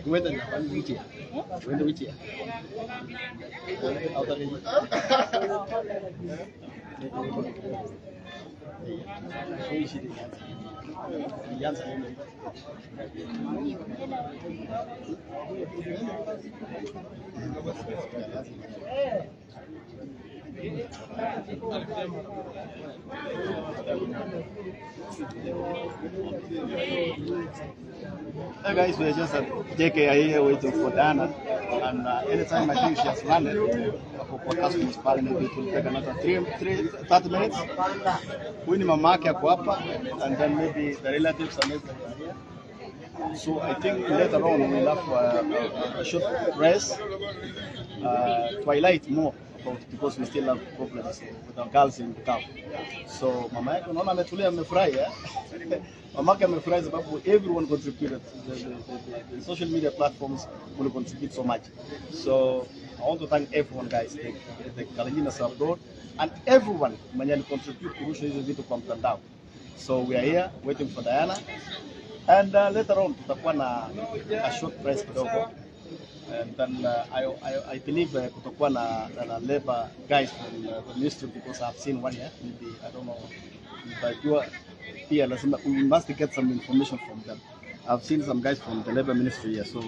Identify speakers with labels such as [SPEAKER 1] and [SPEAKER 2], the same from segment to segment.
[SPEAKER 1] Whether which year? When which year? Hey guys, we're just at JKI here waiting for Diana, and anytime I think she has landed, for customers, maybe it will take another 30 minutes. We need Mamaki hapa, and then maybe the relatives and everything are here. So I think later on we'll have a short rest, twilight more about, because we still have problems with our girls in the camp. So mama yake unaona ametulia amefurahi eh? Mama yake amefurahi sababu everyone contributed. The social media platforms will contribute so much. So I want to thank everyone guys, the Kalenjinas abroad and everyone mwenye contribute kurusha hizo vitu kwa mtandao. So we are here waiting for Diana. And later on, tutakuwa na a short press kidogo. And then I believe kutakuwa na labor guys from the ministry, because I've seen one here. Maybe I don't know, but you are here. We must get some information from them. I've seen some guys from the labor ministry here, so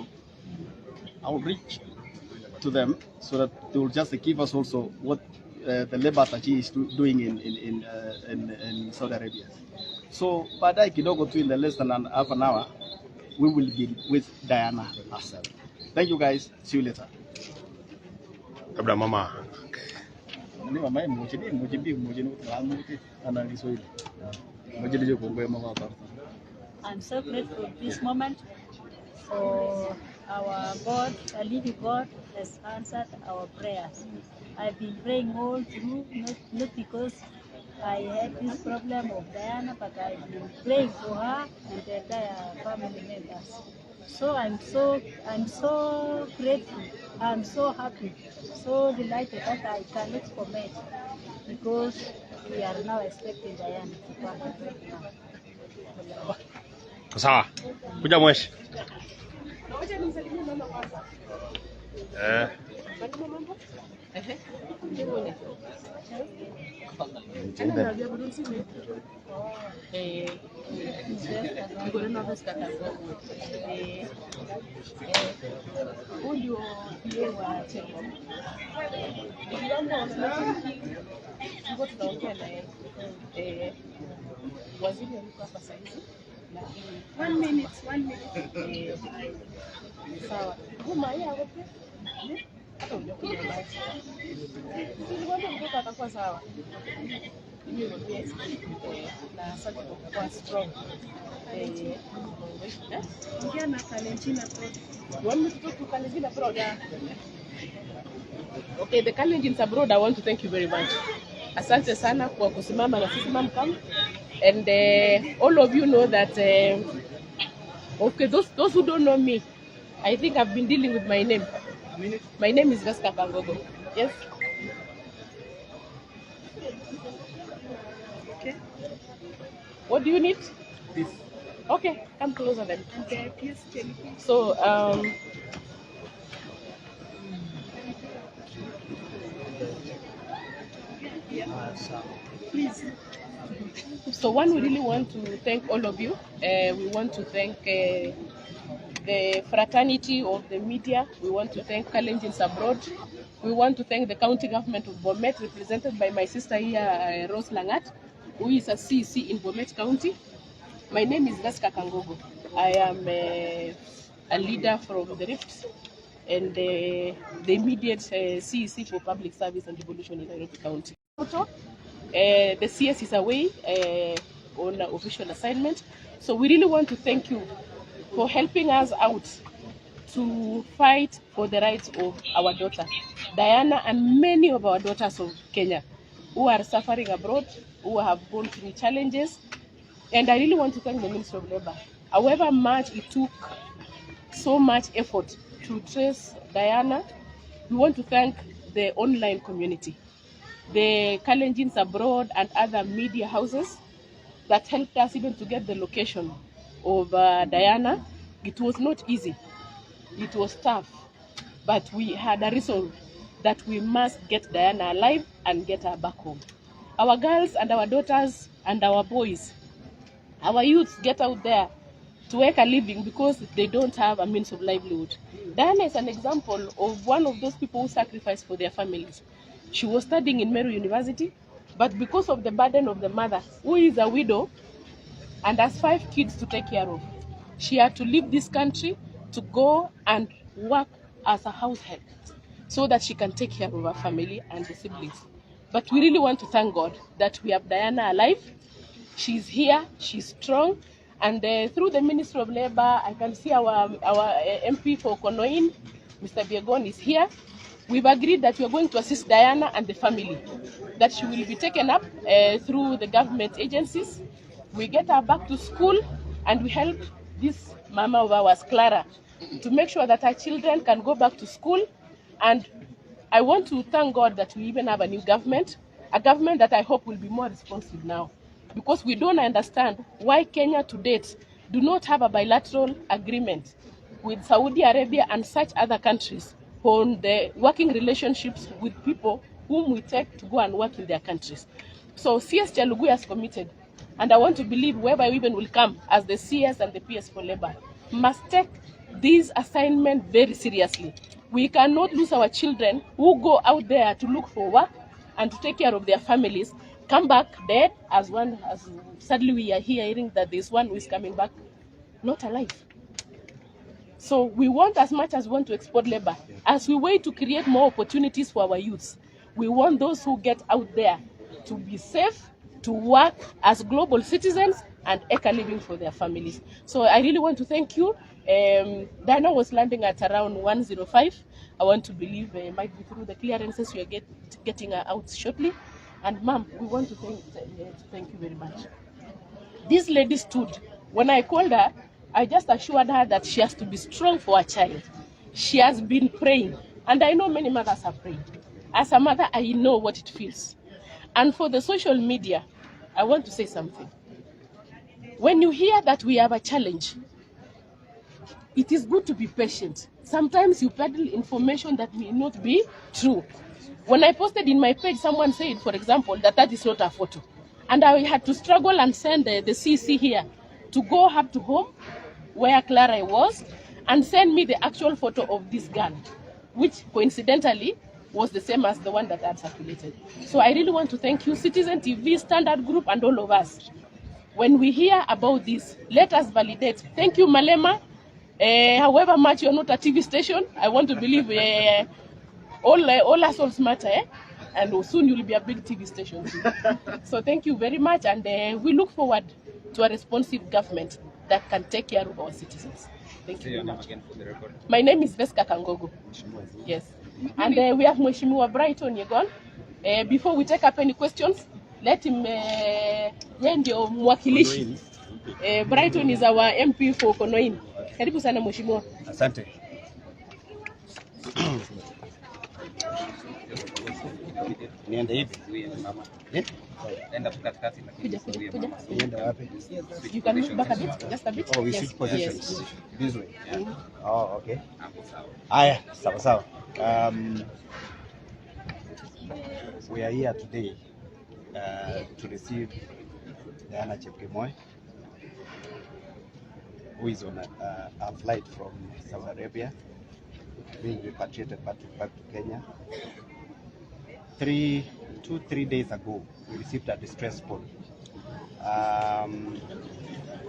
[SPEAKER 1] I will reach to them so that they will just give us also what the labor attaché is doing in Saudi Arabia. So, baadaye kidogo tu, in the less than half an hour, we will be with Diana herself. Thank you guys. See you later.
[SPEAKER 2] Kabla mama.
[SPEAKER 3] I'm so grateful this moment for our God, the living God has answered our prayers. I've been praying all through, not because I had this problem of Diana, but I've been praying for her and the entire family members. So I'm so grateful. I'm so happy, so delighted that I cannot comment, because we are now expecting Diana to come right now.
[SPEAKER 2] Sawa. Kuja mweshi.
[SPEAKER 4] One minute. Sawa. Atakuwa sawa. Na sasa kwa strong. Kijana Kalenjin abroad. You want me to talk to Kalenjin abroad? Okay, the Kalenjins abroad, I want to thank you very much. Asante sana kwa kusimama na sisi mamkam. And all of you know that, okay, those who don't know me, I think I've been dealing with my name. My name is Veska Kangogo. Yes? Okay. What do you need?
[SPEAKER 1] This.
[SPEAKER 4] Okay, come closer then. Okay, please. So, please. So one, we really want to thank all of you. We want to thank the fraternity of the media. We want to thank Kalenjins abroad. We want to thank the county government of Bomet, represented by my sister here, Rose Langat, who is a CEC in Bomet County. My name is Veska Kangogo. I am a leader from the Rift and the immediate CEC for Public Service and Devolution in Nairobi County. The CS is away on official assignment. So we really want to thank you for helping us out to fight for the rights of our daughter, Diana, and many of our daughters of Kenya who are suffering abroad, who have gone through challenges. And I really want to thank the Ministry of Labor. However much it took so much effort to trace Diana, we want to thank the online community, the Kalenjins abroad and other media houses that helped us even to get the location of Diana. It was not easy. It was tough. But we had a resolve that we must get Diana alive and get her back home. Our girls and our daughters and our boys, our youths get out there to work a living because they don't have a means of livelihood. Diana is an example of one of those people who sacrificed for their families. She was studying in Meru University, but because of the burden of the mother, who is a widow and has 5 kids to take care of, she had to leave this country to go and work as a house help so that she can take care of her family and the siblings. But we really want to thank God that we have Diana alive. She's here, she's strong, and through the Ministry of Labor, I can see our MP for Konoin, Mr. Biegon, is here. We've agreed that we are going to assist Diana and the family, that she will be taken up through the government agencies. We get her back to school, and we help this mama of ours, Clara, to make sure that her children can go back to school. And I want to thank God that we even have a new government, a government that I hope will be more responsive now, because we don't understand why Kenya to date do not have a bilateral agreement with Saudi Arabia and such other countries on the working relationships with people whom we take to go and work in their countries. So CS Chalugui has committed, and I want to believe whoever even will come as the CS and the PS for Labor must take this assignment very seriously. We cannot lose our children who go out there to look for work and to take care of their families, come back dead, as sadly we are hearing that there's one who is coming back not alive. So we want, as much as we want to export labor, as we wait to create more opportunities for our youths, we want those who get out there to be safe, to work as global citizens and make a living for their families. So I really want to thank you. Diana was landing at around 105. I want to believe might be through the clearances we are getting her out shortly. And ma'am, we want to thank you very much. This lady stood. When I called her, I just assured her that she has to be strong for her child. She has been praying, and I know many mothers are praying. As a mother, I know what it feels. And for the social media, I want to say something. When you hear that we have a challenge, it is good to be patient. Sometimes you peddle information that may not be true. When I posted in my page, someone said, for example, that is not a photo. And I had to struggle and send the CC here to go up to home where Clara was and send me the actual photo of this gun, which coincidentally was the same as the one that had circulated. So I really want to thank you, Citizen TV, Standard Group, and all of us. When we hear about this, let us validate. Thank you, Malema. However much you're not a TV station, I want to believe all assholes matter, and soon you'll be a big TV station too. So thank you very much, and we look forward to a responsive government that can take care of our citizens. Thank you very much. My name is Veska Kangogo. Yes. And we have Mheshimiwa Brighton Yegon. Before we take up any questions, let him ndio mwakilishi. Brighton is our MP for Konoin. Karibu sana Mheshimiwa.
[SPEAKER 5] Asante. Niende hivi mama. Enda katikati lakini kuja. Niende wapi?
[SPEAKER 4] You can move back a bit, just a bit.
[SPEAKER 5] Oh, we
[SPEAKER 4] yes.
[SPEAKER 5] switch positions.
[SPEAKER 4] Yes.
[SPEAKER 5] This way. Yeah. Oh, okay. Aya, sawa. We are here today to receive Diana Chepkemoi, who is on a flight from Saudi Arabia, being repatriated back to Kenya. 3 days ago, we received a distress call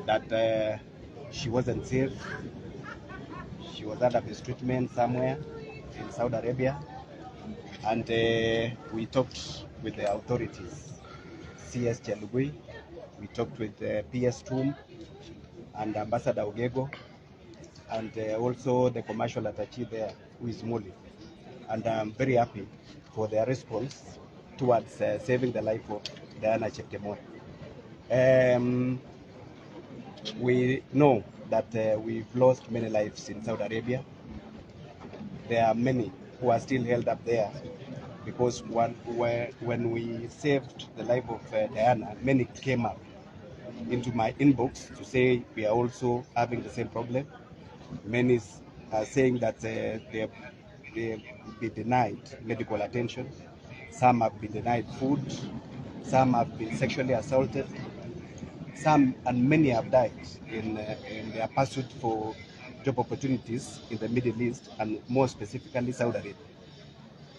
[SPEAKER 5] that she wasn't safe. She was under mistreatment somewhere in Saudi Arabia, and we talked with the authorities, CS Chalugui, we talked with the PS Toom and Ambassador Ogego, and also the commercial attaché there, who is Muli. And I'm very happy for their response towards saving the life of Diana Chepkemoi. We know that we've lost many lives in Saudi Arabia. There are many who are still held up there because when we saved the life of Diana, many came up into my inbox to say we are also having the same problem. Many are saying that they will be denied medical attention. Some have been denied food. Some have been sexually assaulted. Some and many have died in their pursuit for job opportunities in the Middle East and more specifically Saudi Arabia.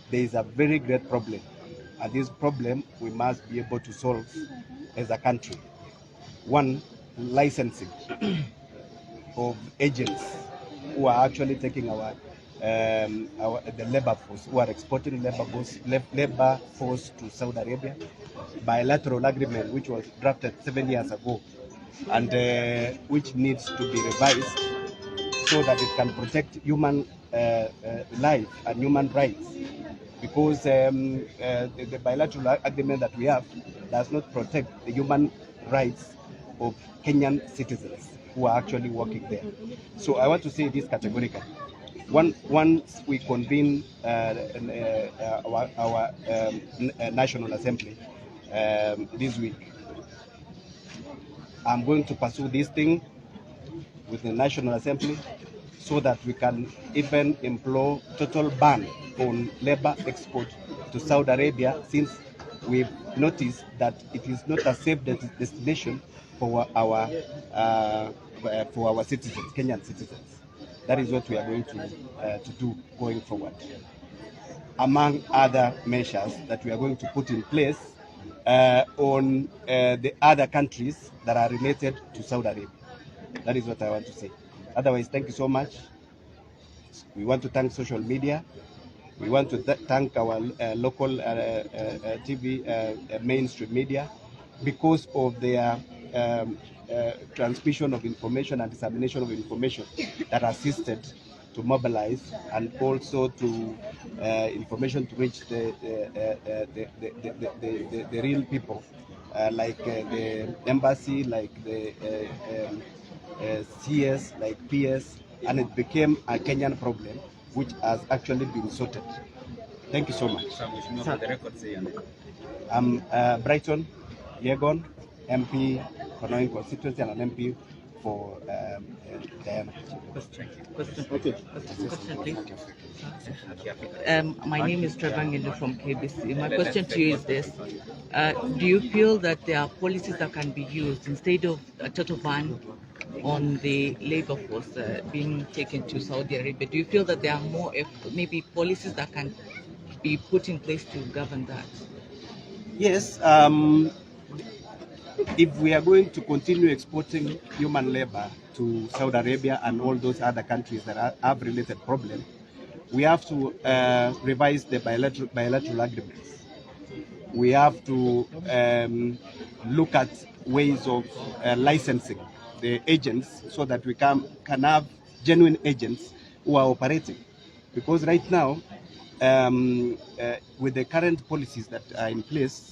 [SPEAKER 5] There is a very great problem, and this problem we must be able to solve as a country. One, licensing of agents who are actually taking the labor force, who are exporting labor force to Saudi Arabia. Bilateral agreement which was drafted 7 years ago, and which needs to be revised so that it can protect human life and human rights. Because the bilateral agreement that we have does not protect the human rights of Kenyan citizens who are actually working there. So I want to say this categorically. Once we convene our National Assembly this week, I'm going to pursue this thing with the National Assembly so that we can even employ total ban on labor export to Saudi Arabia, since we've noticed that it is not a safe destination for our citizens, Kenyan citizens. That is what we are going to do going forward, among other measures that we are going to put in place on the other countries that are related to Saudi Arabia. That is what I want to say. Otherwise, thank you so much. We want to thank social media. We want to thank our local TV mainstream media because of their transmission of information and dissemination of information that assisted to mobilize and also to information to reach the real people, like the embassy, like the CS, like PS, and it became a Kenyan problem which has actually been sorted. Thank you so much. I'm Brighton Yegon, MP for Noin constituency and an MP for Diana.
[SPEAKER 1] Okay.
[SPEAKER 6] My name is Trevor Ngilu from KBC. My question to you is this. Do you feel that there are policies that can be used instead of a total ban on the labor force being taken to Saudi Arabia? Do you feel that there are more maybe policies that can be put in place to govern that?
[SPEAKER 5] Yes. If we are going to continue exporting human labor to Saudi Arabia and all those other countries that have related problems, we have to revise the bilateral agreements. We have to look at ways of licensing the agents so that we can have genuine agents who are operating. Because right now, with the current policies that are in place,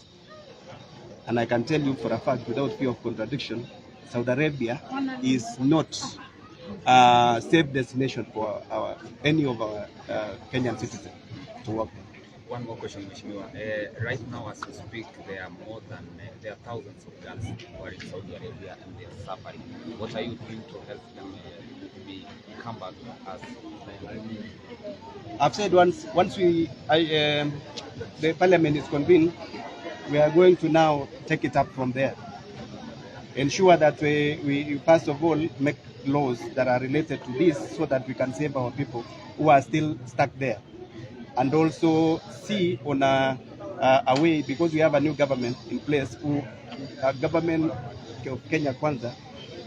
[SPEAKER 5] and I can tell you for a fact, without fear of contradiction, Saudi Arabia is not a safe destination for any of our Kenyan citizens to work.
[SPEAKER 7] One more question, Mheshimiwa. Right now, as we speak, there are thousands of girls who are in Saudi Arabia and they are suffering. What are you doing to help them come back as?
[SPEAKER 5] I've said once the parliament is convened, we are going to now take it up from there. Ensure that we first of all make laws that are related to this so that we can save our people who are still stuck there. And also see on a way, because we have a new government in place, a government of Kenya Kwanza,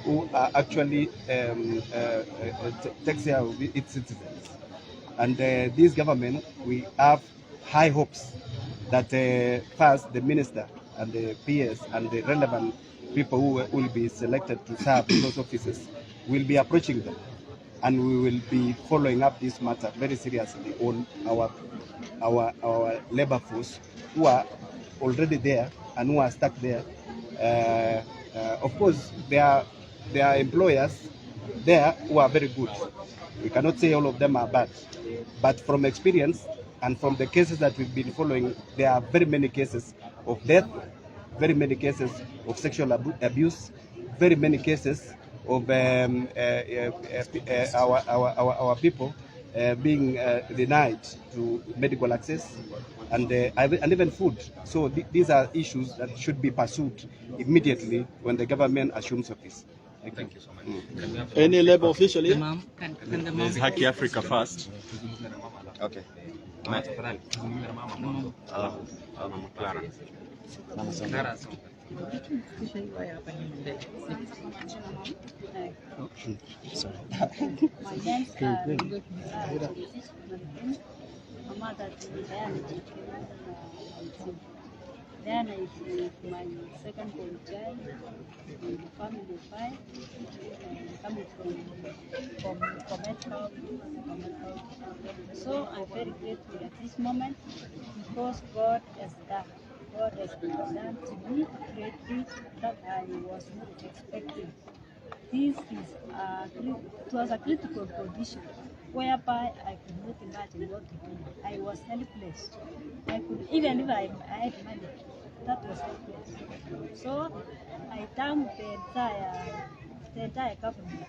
[SPEAKER 5] who actually takes care of its citizens. And this government, we have high hopes that first the minister and the PS and the relevant people who will be selected to serve in those offices will be approaching them, and we will be following up this matter very seriously on our labor force who are already there and who are stuck there. Of course, there are employers there who are very good. We cannot say all of them are bad, but from experience and from the cases that we've been following, there are very many cases of death, very many cases of sexual abuse, very many cases of our people being denied to medical access and even food. So these are issues that should be pursued immediately when the government assumes office.
[SPEAKER 7] Thank you so much. Can we have
[SPEAKER 1] Any labor official
[SPEAKER 6] The
[SPEAKER 1] here?
[SPEAKER 6] mom, can the mom?
[SPEAKER 2] There's Haki Africa first.
[SPEAKER 7] Okay. Tafadhali, tuzungumze na mama mwanzo. Mama Clara. Clara, songa.
[SPEAKER 3] My name's my mother Diana is my second born child in the family of 5, coming from MATESO. So I'm very grateful at this moment because God has done. God has done to me greatly that I was not expecting. This is it was a critical condition whereby I could not imagine what to do. I was helpless. I could, even if I had money, that was helpless. So I thank the entire government,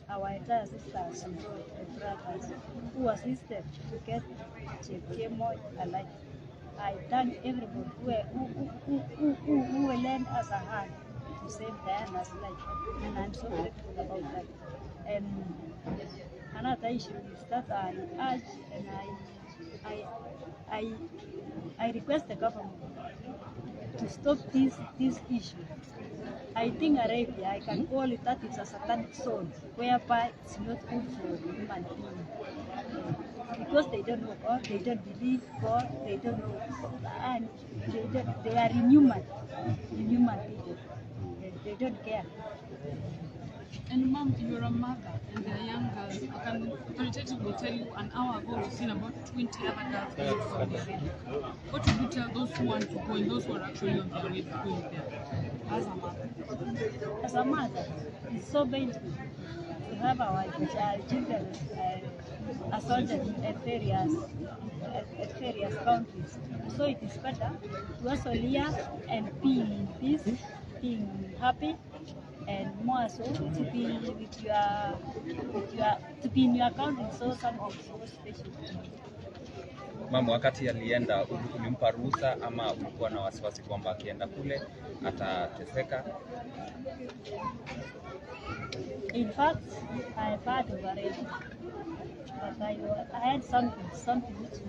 [SPEAKER 3] our entire sisters and brothers who assisted to get Chepkemoi alive. I thank everybody who lent us a hand to save Diana's life, and I'm so grateful about that. And another issue is that I urge and I request the government to stop this issue. I think Arabia, I can call it that it's a satanic zone, whereby it's not good for human beings. Because they don't know God, they don't believe God, they don't know, and they are inhuman people. They don't care.
[SPEAKER 8] And mom, you're a mother and they're young girls. Authoritative will tell you an hour ago we've seen about 20 other girls going to Saudi Arabia. What would you tell those who want to go and those who are actually on their way to going there as a mother?
[SPEAKER 3] As a mother, it's so painful to have our children assaulted at various countries. So it is better to also live and be in peace, being happy, and more so to be to be in your country. So something so special.
[SPEAKER 7] Mama, wakati alienda ulimpa ruhusa ama ulikuwa na wasiwasi kwamba akienda kule atateseka?
[SPEAKER 3] In fact, I had over it, but I had something which